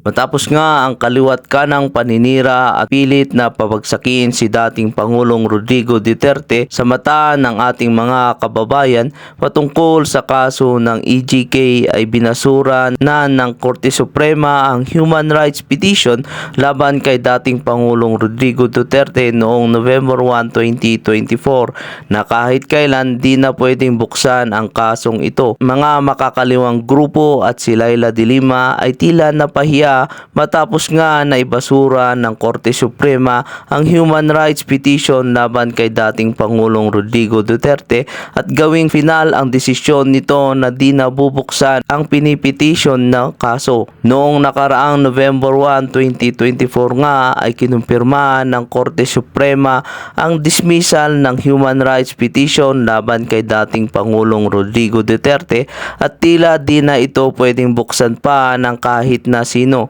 Matapos nga ang kaliwat kanang paninira at pilit na pabagsakin si dating Pangulong Rodrigo Duterte sa mata ng ating mga kababayan patungkol sa kaso ng EJK ay binasura na ng Korte Suprema ang human rights petition laban kay dating Pangulong Rodrigo Duterte noong November 1, 2024 na kahit kailan di na pwedeng buksan ang kasong ito. Mga makakaliwang grupo at si Leila de Lima ay tila napahiya matapos nga na ibasura ng Korte Suprema ang human rights petition laban kay dating Pangulong Rodrigo Duterte at gawing final ang desisyon nito na di nabubuksan ang pinipetition na kaso. Noong nakaraang November 1, 2024 nga ay kinumpirma ng Korte Suprema ang dismissal ng human rights petition laban kay dating Pangulong Rodrigo Duterte at tila di na ito pwedeng buksan pa ng kahit na sino.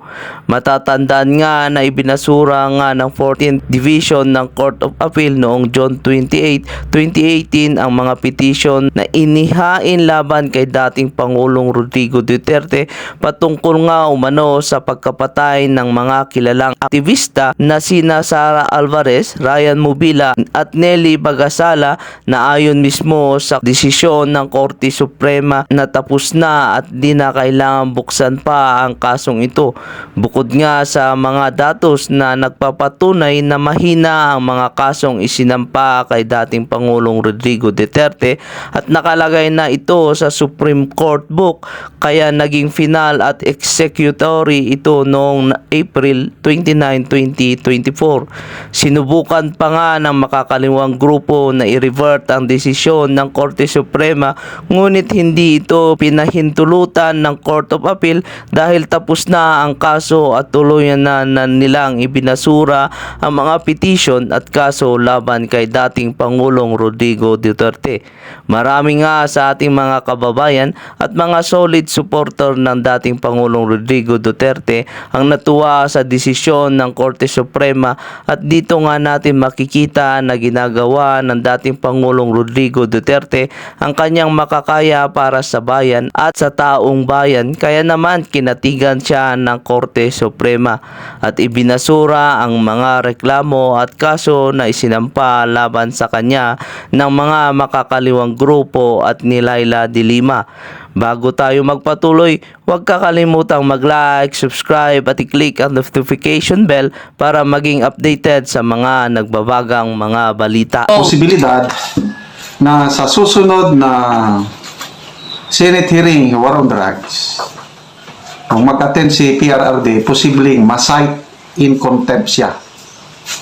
Matatandaan nga na ibinasura nga ng 14th Division ng Court of Appeal noong June 28, 2018 ang mga petition na inihain laban kay dating Pangulong Rodrigo Duterte patungkol nga umano sa pagkapatay ng mga kilalang aktivista na sina Sara Alvarez, Ryan Mobila at Nelly Bagasala na ayon mismo sa desisyon ng Korte Suprema na tapos na at di na kailangan buksan pa ang kasong ito. Bukod nga sa mga datos na nagpapatunay na mahina ang mga kasong isinampa kay dating Pangulong Rodrigo Duterte at nakalagay na ito sa Supreme Court Book kaya naging final at executory ito noong April 29, 2024. Sinubukan pa nga ng makakaliwang grupo na i-revert ang desisyon ng Korte Suprema ngunit hindi ito pinahintulutan ng Court of Appeal dahil tapos na ang kaso at tuluyan na nilang ibinasura ang mga petition at kaso laban kay dating Pangulong Rodrigo Duterte. Marami nga sa ating mga kababayan at mga solid supporter ng dating Pangulong Rodrigo Duterte ang natuwa sa desisyon ng Korte Suprema at dito nga natin makikita na ginagawa ng dating Pangulong Rodrigo Duterte ang kanyang makakaya para sa bayan at sa taong bayan kaya naman kinatigan siya ng Korte Suprema at ibinasura ang mga reklamo at kaso na isinampa laban sa kanya ng mga makakaliwang grupo at ni Leila de Lima. Bago tayo magpatuloy, huwag kakalimutang mag-like, subscribe at i-click ang notification bell para maging updated sa mga nagbabagang mga balita. Posibilidad na sa susunod na Senate hearing war on drugs, kung mag-attend si PRRD, posibleng ma-cite in contempt siya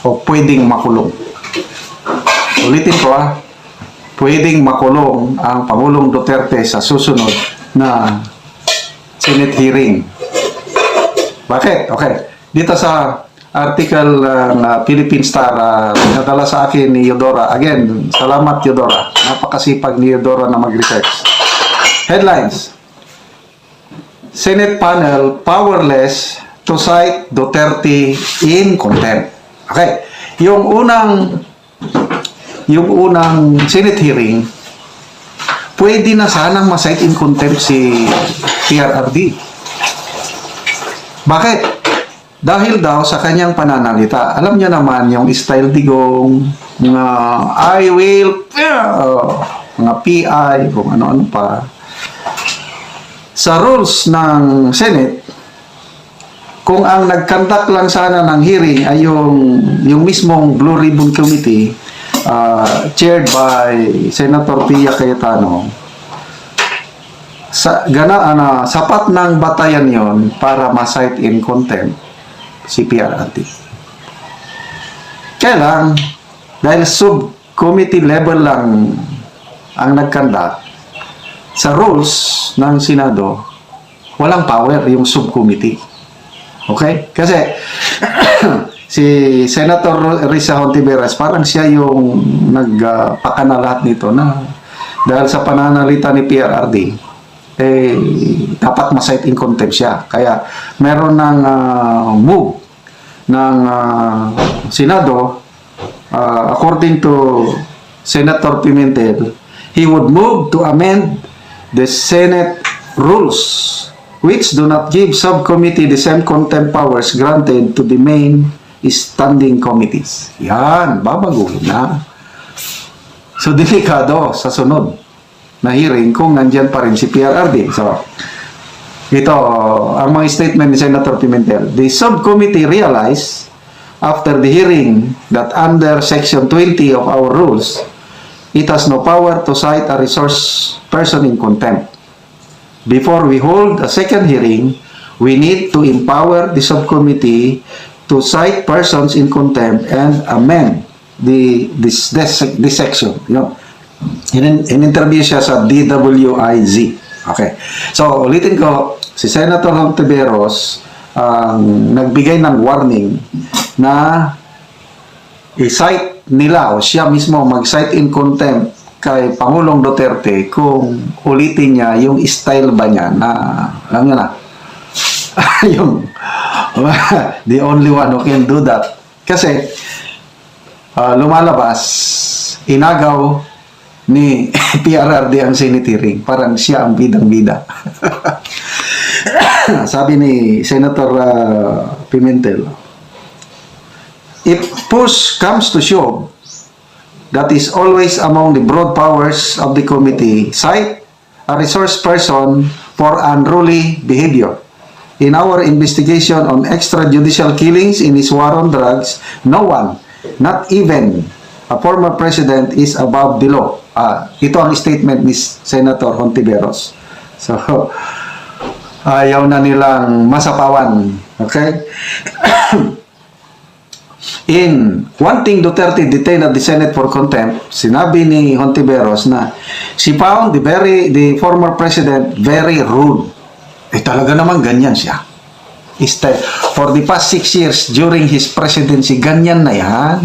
o pwedeng makulong. Ulitin ko pwedeng makulong ang Pangulong Duterte sa susunod na Senate hearing. Bakit? Okay. Dito sa article na Philippine Star, nadala sa akin ni Eudora. Again, salamat Eudora. Napakasipag ni Eudora na mag-research. Headlines. Senate panel powerless to cite Duterte in contempt. Okay. Yung unang Senate hearing, pwede na sanang ma-cite in contempt si PRRD. Bakit? Dahil daw sa kanyang pananalita. Alam niyo naman yung style digong, mga I will, mga PI, kung ano-ano pa. Sa rules ng Senate, kung ang nag-conduct lang sana ng hearing ay yung mismong Blue Ribbon Committee, chaired by Senator Pia Cayetano, sapat ng batayan yon para ma-cite in contempt si PRRD. Kaya lang, dahil subcommittee level lang ang nag-conduct, sa rules ng Senado, walang power yung subcommittee. Okay? Kasi si Senator Risa Hontiveros, parang siya yung nagpakana lahat nito na dahil sa pananalita ni PRRD, dapat ma-cite in contempt siya. Kaya meron ng move ng Senado, according to Senator Pimentel, he would move to amend the Senate rules which do not give subcommittee the same contempt powers granted to the main standing committees. Yan, babaguhin na. So, delikado sa sunod na hearing kung nandyan pa rin si PRRD. So, ito, ang mga statement ni Senator Pimentel. The subcommittee realized after the hearing that under Section 20 of our rules, it has no power to cite a resource person in contempt. Before we hold a second hearing, we need to empower the subcommittee to cite persons in contempt and amend this section. You know, in-interview siya sa DWIZ. Okay. So, ulitin ko, si Senator Hontiveros ang nagbigay ng warning na i-cite nila o siya mismo mag-cite in contempt kay Pangulong Duterte kung ulitin niya yung style ba niya na, alam niyo na, yung the only one who can do that. Kasi, lumalabas, inagaw ni PRRD ang Senate hearing. Parang siya ang bidang-bida. Sabi ni Senator Pimentel, if push comes to shove, that is always among the broad powers of the committee, cite a resource person for unruly behavior. In our investigation on extrajudicial killings in his war on drugs, no one, not even a former president, is above the law. Ito ang statement ni Senator Hontiveros. So, ayaw na nilang masapawan. Okay? In wanting Duterte detained at the Senate for contempt, sinabi ni Hontiveros na she found the former president very rude. Talaga naman ganyan siya. For the past 6 years during his presidency, ganyan na yan.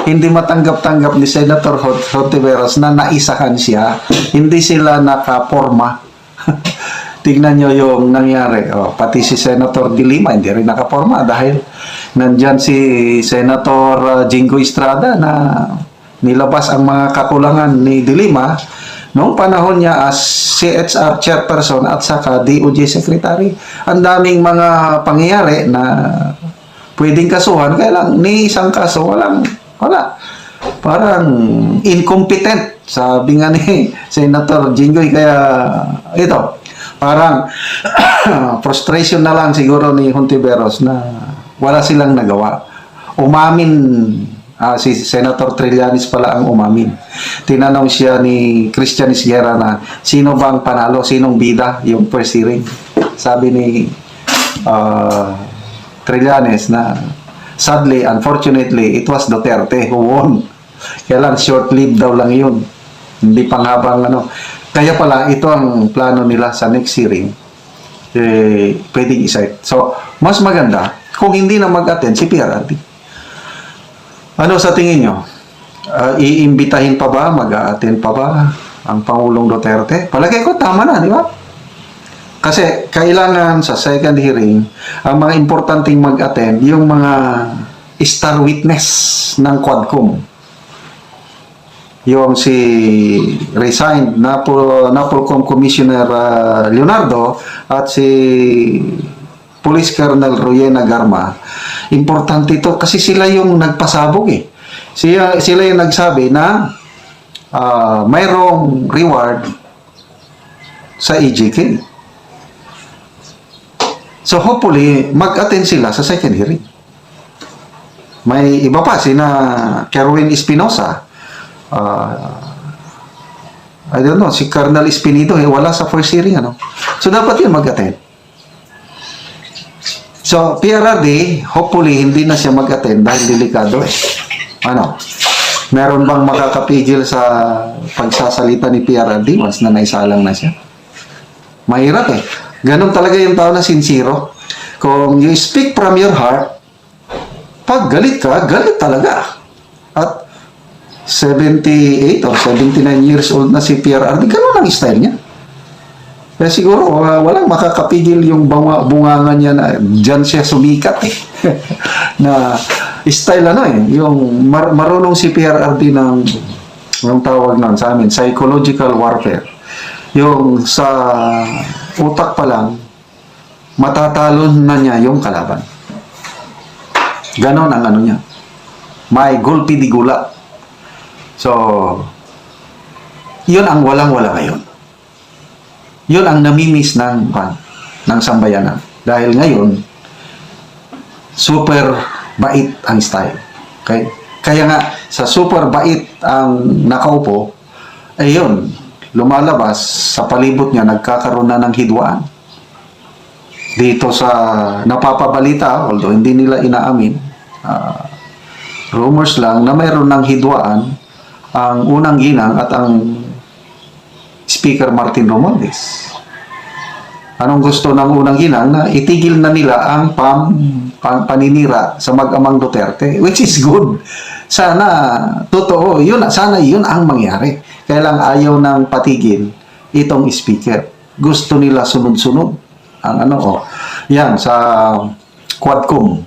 Hindi matanggap-tanggap ni Senator Hontiveros na naisahan siya. Hindi sila nakaporma. Tignan nyo yung nangyari. Pati si Senator De Lima hindi rin nakaporma dahil nandyan si Senator Jingo Estrada na nilabas ang mga kakulangan ni De Lima noong panahon niya as CHR chairperson at saka DOJ secretary. Ang daming mga pangyayari na pwedeng kasuhan, kaya lang ni isang kaso wala. Parang incompetent, sabi nga ni Senator Jinggoy. Kaya ito, parang frustration na lang siguro ni Hontiveros na wala silang nagawa. Umamin, si Senator Trillanes pala ang umamin. Tinanong siya ni Christian Isguera na sino bang panalo, sinong bida yung first hearing. Sabi ni Trillanes na sadly, unfortunately, it was Duterte who won. Kaya lang, short-lived daw lang yun. Hindi panghabang ano. Kaya pala, ito ang plano nila sa next hearing. Pwedeng isite. So, mas maganda kung hindi na mag-attend si PRRD. Ano sa tingin nyo? Iimbitahin pa ba? Mag-attend pa ba ang Pangulong Duterte? Palagay ko, tama na, di ba? Kasi kailangan sa second hearing, ang mga importanteng mag-attend, yung mga star witness ng Quadcom. Yung si resigned NAPOLCOM Commissioner Leonardo at si Police Colonel Royena Garma. Importante ito kasi sila yung nagpasabog eh. Sila yung nagsabi na mayroong reward sa EJK. So hopefully, mag-attend sila sa second hearing. May iba pa, sina Kerwin Espinosa. I don't know, si Colonel Espinido, wala sa first hearing, ano? So dapat yun mag-attend. So, PRRD, hopefully, hindi na siya mag-attend dahil delikado eh. Ano? Meron bang makakapigil sa pagsasalita ni PRRD once na naisalang na siya? Mahirap eh. Ganon talaga yung tao na sincero. Kung you speak from your heart, pag galit ka, galit talaga. At 78 or 79 years old na si PRRD, ganon ang style niya. Kaya siguro, walang makakapigil yung bungangan niya na dyan siya sumikat eh. Na style ano eh, yung marunong si PRRD ng tawag nun sa amin, psychological warfare. Yung sa utak pa lang, matatalo na niya yung kalaban. Ganon ang ano niya. May gulpi di gula. So, yun ang walang-wala ngayon. Yun ang namimiss ng sambayanan. Dahil ngayon, super bait ang style. Okay? Kaya nga, sa super bait ang nakaupo, ay yun, lumalabas sa palibot niya, nagkakaroon na ng hidwaan. Dito sa napapabalita, although hindi nila inaamin, rumors lang na mayroon ng hidwaan ang unang ginang at ang Speaker Martin Romualdez. Anong gusto ng unang ginang? Na itigil na nila ang paninira sa mag-amang Duterte, which is good. Sana, totoo, sana yun ang mangyari. Kaya lang ayaw ng patigil itong speaker. Gusto nila sunod-sunod. Ang yan, sa Quadcom,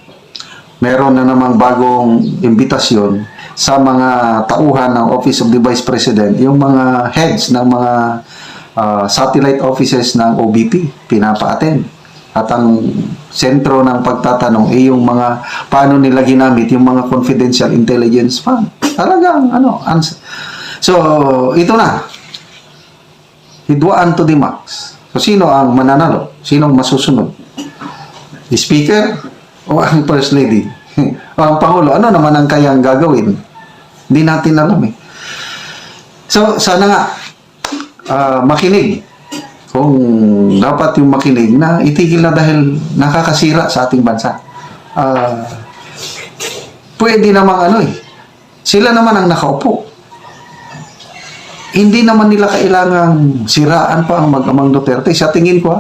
meron na namang bagong imbitasyon sa mga tauhan ng Office of the Vice President, yung mga heads ng mga satellite offices ng OBP, pinapa-attend. At ang sentro ng pagtatanong ay yung mga paano nila ginamit yung mga confidential intelligence fund. Talagang so ito na, hidwaan to the max. So sino ang mananalo? Sino ang masusunod? The Speaker o ang First Lady? O ang Pangulo? Ano naman ang kayang gagawin? Hindi natin alam eh. So sana nga makinig. Kung dapat yung makinig na itigil na dahil nakakasira sa ating bansa. Pwede namang sila naman ang nakaupo. Hindi naman nila kailangang siraan pa ang mag-amang Duterte. Sa tingin ko,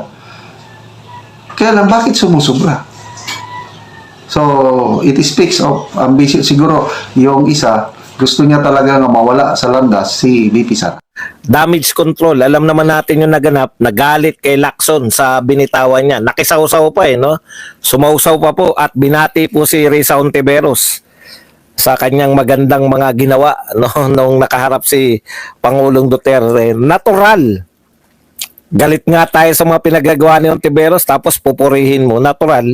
kaya lang, bakit sumusubra? So, it speaks of ambition. Siguro, yung isa, gusto niya talaga nga mawala sa landas si VP Sara. Damage control. Alam naman natin yung naganap, nagalit kay Lacson sa binitawan niya. Nakisawsaw pa no? Sumausaw pa po at binati po si Risa Ontiveros sa kanyang magandang mga ginawa nung nakaharap si Pangulong Duterte. Natural. Galit nga tayo sa mga pinagagawa ni Ontiveros tapos pupurihin mo. Natural.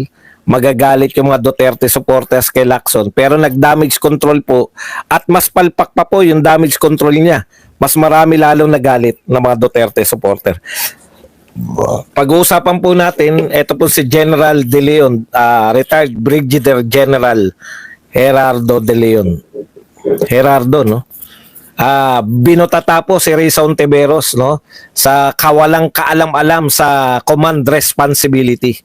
Magagalit yung mga Duterte supporters kay Lacson. Pero nag-damage control po at mas palpak pa po yung damage control niya. Mas marami lalong nagalit ng mga Duterte supporter. Pag-uusapan po natin, ito po si General De Leon, retired Brigadier General Gerardo De Leon. Gerardo, no? Binutata po si Risa Ontiveros, no? Sa kawalang kaalam-alam sa command responsibility.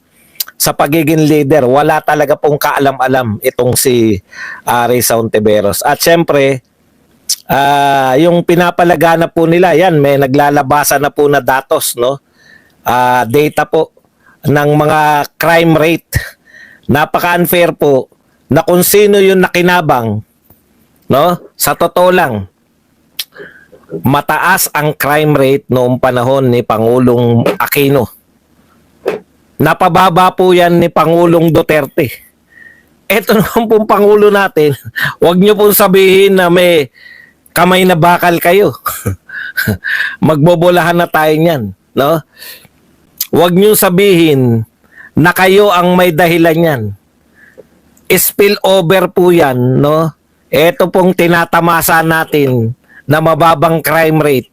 Sa pagiging leader, wala talaga pong kaalam-alam itong si Risa Ontiveros. At syempre, yung pinapalaganap po nila, yan, may naglalabasan na po na datos, no? Data po ng mga crime rate. Napaka-unfair po na kung sino yung nakinabang, no? Sa totoo lang, mataas ang crime rate noong panahon ni Pangulong Aquino. Napababa po yan ni Pangulong Duterte. Ito naman pong Pangulo natin, huwag nyo pong sabihin na may kamay na bakal kayo. Magbobolahan na tayo niyan, no? Huwag nyo sabihin na kayo ang may dahilan yan. Spill over po yan, no? Ito pong tinatamasa natin na mababang crime rate.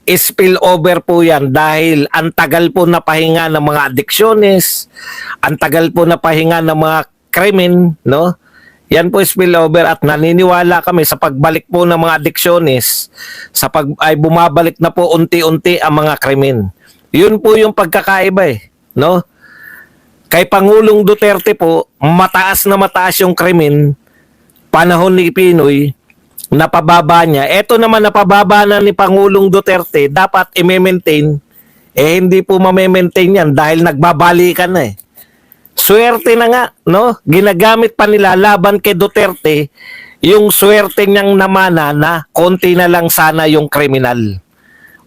Spill over po yan dahil ang tagal po na pahinga ng mga addiksyones, ang tagal po na pahinga ng mga krimen, no? Yan po spillover at naniniwala kami sa pagbalik po ng mga addiksyones, ay bumabalik na po unti-unti ang mga krimen. Yun po yung pagkakaiba no? Kay Pangulong Duterte po, mataas na mataas yung krimen, panahon ni Pinoy, napababa niya. Ito naman napababa na ni Pangulong Duterte, dapat i-maintain, hindi po ma-maintain yan dahil nagbabalikan na Swerte na nga, no? Ginagamit pa nila laban kay Duterte yung swerte niyang namana na konti na lang sana yung kriminal.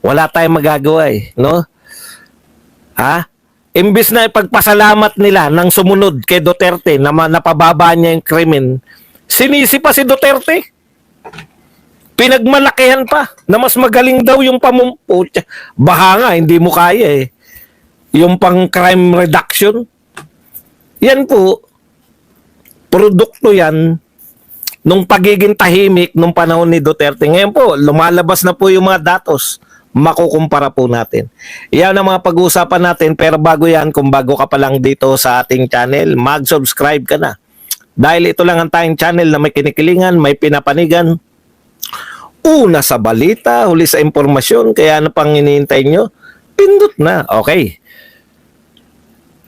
Wala tayong magagawa no? Imbis na ipagpasalamat nila ng sumunod kay Duterte na napababa niya yung krimen, sinisi pa si Duterte. Pinagmalakihan pa na mas magaling daw yung pamumpo. Baha nga, hindi mo kaya yung pang crime reduction. Yan po, produkto yan nung pagiging tahimik nung panahon ni Duterte. Ngayon po, lumalabas na po yung mga datos. Makukumpara po natin. Yan ang mga pag-uusapan natin, pero bago yan, kung bago ka pa lang dito sa ating channel, mag-subscribe ka na. Dahil ito lang ang tayong channel na may kinikilingan, may pinapanigan. Una sa balita, huli sa impormasyon, kaya ano pang hinihintay nyo? Pindot na. Okay.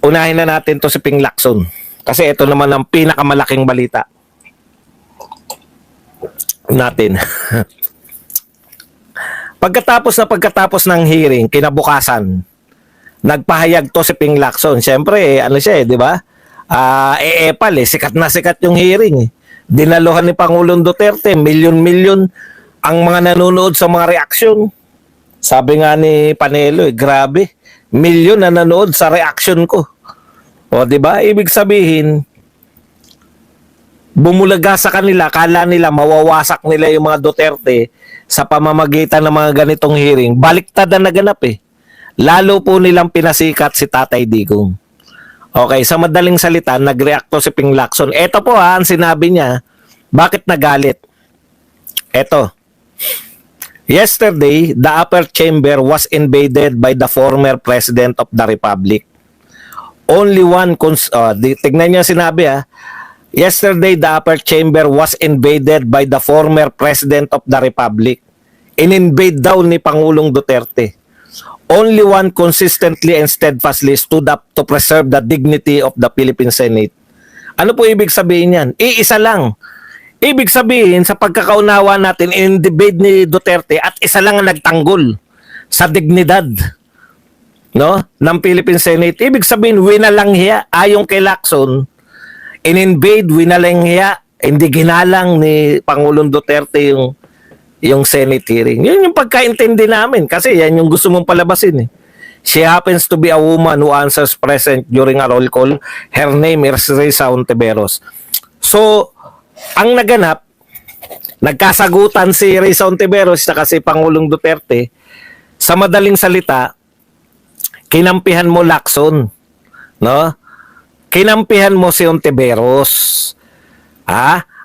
Unahin na natin to si Ping Lacson. Kasi ito naman ang pinakamalaking balita natin. Pagkatapos ng hearing, kinabukasan, nagpahayag to si Ping Lacson. Siyempre, ano siya di ba? Epal sikat na sikat yung hearing. Dinaluhan ni Pangulong Duterte, milyon-milyon ang mga nanonood sa mga reaksyon. Sabi nga ni Panelo, grabe, milyon na nanonood sa reaksyon ko. O, di ba? Ibig sabihin, bumulaga sa kanila, kala nila mawawasak nila yung mga Duterte sa pamamagitan ng mga ganitong hearing. Baliktad na naganap Lalo po nilang pinasikat si Tatay Digong. Okay, sa madaling salita, nag-react to si Ping Lacson. Ito po ang sinabi niya, bakit nagalit? Ito. Yesterday, the upper chamber was invaded by the former President of the Republic. Only one, tignan niyo sinabi Yesterday, the upper chamber was invaded by the former President of the Republic. In-invade daw ni Pangulong Duterte. Only one consistently and steadfastly stood up to preserve the dignity of the Philippine Senate. Ano po ibig sabihin yan? Iisa lang. Ibig sabihin, sa pagkakaunawa natin, in-invade ni Duterte at isa lang ang nagtanggol sa dignidad ng Philippine Senate. Ibig sabihin, winalanghiya. Ayon kay Lacson, in-invade, winalanghiya, hindi ginalang ni Pangulong Duterte yung Senate hearing. Yun yung pagkaintindi namin kasi yan yung gusto mong palabasin She happens to be a woman who answers present during a roll call. Her name is Risa Ontiveros. So, ang naganap, nagkasagutan si Risa Ontiveros at si Pangulong Duterte. Sa madaling salita, kinampihan mo Lacson. Kinampihan mo si Ontiveros.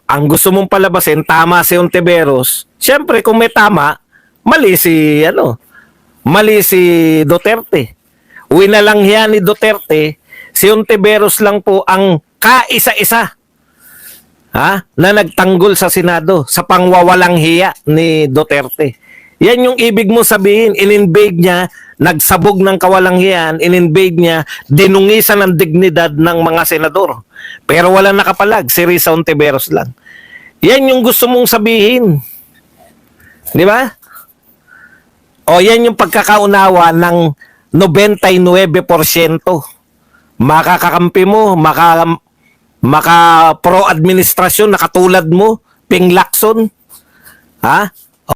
Ang gusto mong palabasin, tama si Ontiveros. Siyempre, kung may tama, mali si Duterte. Winalanghiya ni Duterte, si Ontiveros lang po ang kaisa-isa na nagtanggol sa Senado sa pangwawalang hiya ni Duterte. Yan yung ibig mo sabihin, in-invade niya, nagsabog ng kawalanghiyan, in-invade niya, dinungisan ng dignidad ng mga senador. Pero wala nakapalag, si Risa Ontiveros lang. Yan yung gusto mong sabihin. Di ba? O yan yung pagkakaunawa ng 99%. Makakakampi mo, maka pro-administrasyon na katulad mo, Ping Lacson.